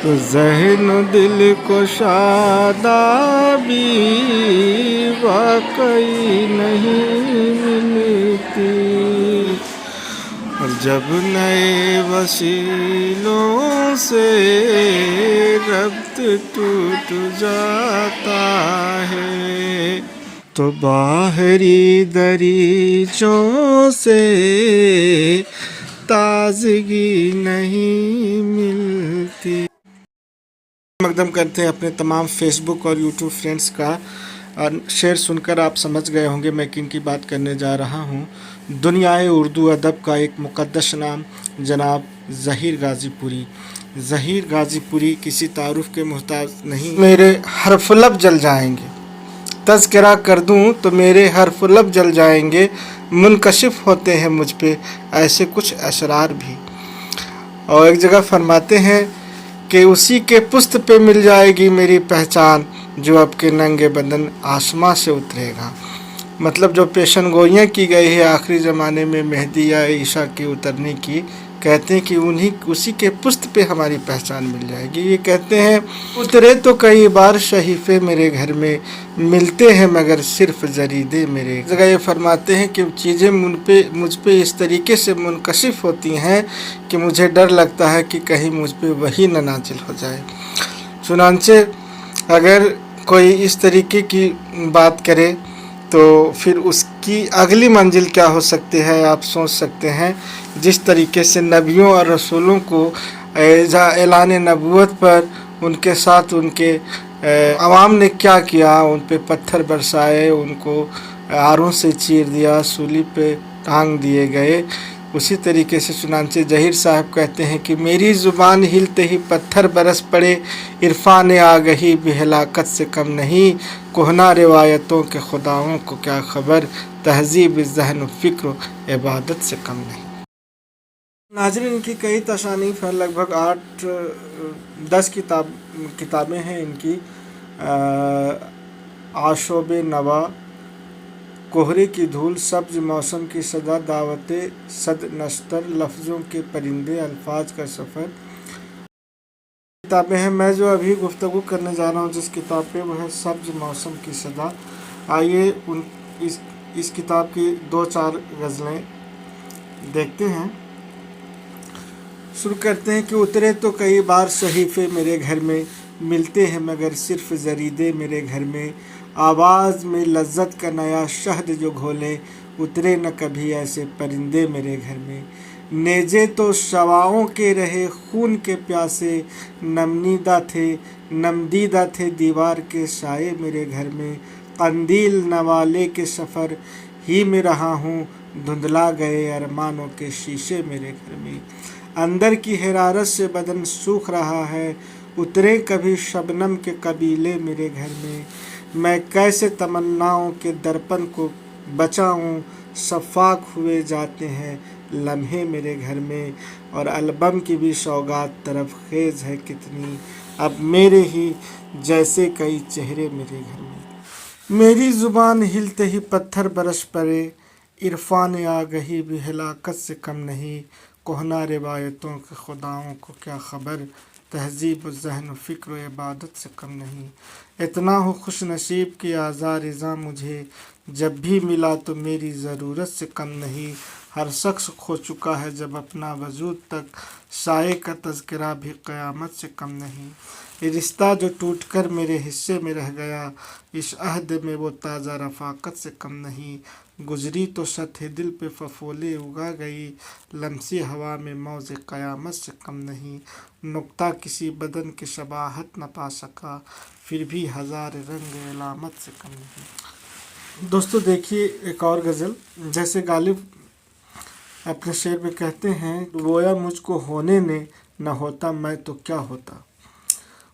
تو ذہن و دل کو شادابی واقعی نہیں ملتی، اور جب نئے وسیلوں سے ربط ٹوٹ جاتا ہے تو باہری دریچوں سے تازگی نہیں ملتی۔ مقدم کرتے ہیں اپنے تمام فیس بک اور یوٹیوب فرینڈس کا، اور شعر سن کر آپ سمجھ گئے ہوں گے میں کن کی بات کرنے جا رہا ہوں۔ دنیائے اردو ادب کا ایک مقدس نام جناب ظہیر غازی پوری۔ ظہیر غازی پوری کسی تعارف کے محتاج نہیں، میرے حرف لب جل جائیں گے، تذکرہ کر دوں تو میرے حرف لب جل جائیں گے، منکشف ہوتے ہیں مجھ پہ ایسے کچھ اسرار بھی۔ اور ایک جگہ فرماتے ہیں کہ اسی کے پست پہ مل جائے گی میری پہچان، جو اب کے ننگے بدن آسماں سے اترے گا۔ مطلب جو پیشن گوئیاں کی گئی ہے آخری زمانے میں مہدی یا عیسیٰ کے اترنے کی، کہتے ہیں کہ اسی کے پست پہ ہماری پہچان مل جائے گی۔ یہ کہتے ہیں اترے تو کئی بار صحیفے میرے گھر میں، ملتے ہیں مگر صرف جریدے میرے گھر۔ جگہ یہ فرماتے ہیں کہ چیزیں مجھ پہ اس طریقے سے منکشف ہوتی ہیں کہ مجھے ڈر لگتا ہے کہ کہیں مجھ پہ وہی نہ نازل ہو جائے۔ چنانچہ اگر کوئی اس طریقے کی بات کرے تو پھر اس کی اگلی منزل کیا ہو سکتی ہے آپ سوچ سکتے ہیں۔ جس طریقے سے نبیوں اور رسولوں کو اعلان نبوت پر ان کے ساتھ ان کے عوام نے کیا کیا، ان پہ پتھر برسائے، ان کو آروں سے چیر دیا، سولی پہ ٹانگ دیے گئے، اسی طریقے سے چنانچہ ظہیر صاحب کہتے ہیں کہ میری زبان ہلتے ہی پتھر برس پڑے، عرفان آگہی بھی ہلاکت سے کم نہیں، کہنا روایتوں کے خداؤں کو کیا خبر، تہذیب ذہن و فکر و عبادت سے کم نہیں۔ ناظرین ان کی کئی تصانیف ہیں، لگ بھگ 8-10 کتابیں ہیں ان کی۔ آشوب نوا، کوہرے کی دھول، سبز موسم کی صدا، دعوت صد نشتر، لفظوں کے پرندے، الفاظ کا سفر، کتابیں ہیں۔ میں جو ابھی گفتگو کرنے جا رہا ہوں جس کتاب پہ، وہ ہے سبز موسم کی صدا۔ آئیے اس کتاب کی 2-4 غزلیں دیکھتے ہیں۔ شروع کرتے ہیں کہ اترے تو کئی بار صحیفے میرے گھر میں، ملتے ہیں مگر صرف جریدے میرے گھر میں، آواز میں لذت کا نیا شہد جو گھولے، اترے نہ کبھی ایسے پرندے میرے گھر میں، نیزے تو شعاعوں کے رہے خون کے پیاسے، نمدیدہ تھے دیوار کے سائے میرے گھر میں، قندیل نوالے کے سفر ہی میں رہا ہوں، دھندلا گئے ارمانوں کے شیشے میرے گھر میں، اندر کی حرارت سے بدن سوکھ رہا ہے، اترے کبھی شبنم کے قبیلے میرے گھر میں کیسے تمناؤں کے درپن کو بچاؤں، شفاق ہوئے جاتے ہیں لمحے میرے گھر میں، اور البم کی بھی سوغات طرف خیز ہے کتنی، اب میرے ہی جیسے کئی چہرے میرے گھر میں، میری زبان ہلتے ہی پتھر برس پڑے، عرفان آگہی بھی ہلاکت سے کم نہیں، کہنا روایتوں کے خداؤں کو کیا خبر، تہذیب و ذہن و فکر و عبادت سے کم نہیں، اتنا ہو خوش نصیب کہ آزار رضا مجھے جب بھی ملا تو میری ضرورت سے کم نہیں، ہر شخص کھو چکا ہے جب اپنا وجود تک، سائے کا تذکرہ بھی قیامت سے کم نہیں، رشتہ جو ٹوٹ کر میرے حصے میں رہ گیا، اس عہد میں وہ تازہ رفاقت سے کم نہیں، گزری تو سطح دل پہ پھپھولے اگا گئی، لمسی ہوا میں موج قیامت سے کم نہیں، نقطہ کسی بدن کی شباہت نہ پا سکا، پھر بھی ہزار رنگ علامت سے کم نہیں۔ دوستو دیکھیے ایک اور غزل، جیسے غالب اپنے شعر میں کہتے ہیں، گویا مجھ کو ہونے نے نہ ہوتا میں تو کیا ہوتا۔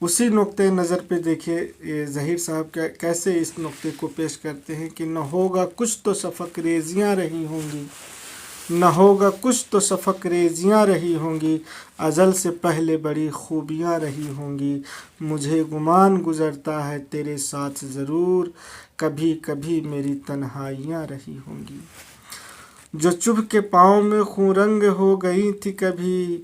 اسی نقطۂ نظر پہ دیکھیے ظہیر صاحب کیسے اس نقطے کو پیش کرتے ہیں کہ نہ ہوگا کچھ تو شفق ریزیاں رہی ہوں گی، نہ ہوگا کچھ تو شفق ریزیاں رہی ہوں گی، ازل سے پہلے بڑی خوبیاں رہی ہوں گی، مجھے گمان گزرتا ہے تیرے ساتھ ضرور، کبھی کبھی میری تنہائیاں رہی ہوں گی، جو چبھ کے پاؤں میں خون رنگ ہو گئی تھی کبھی،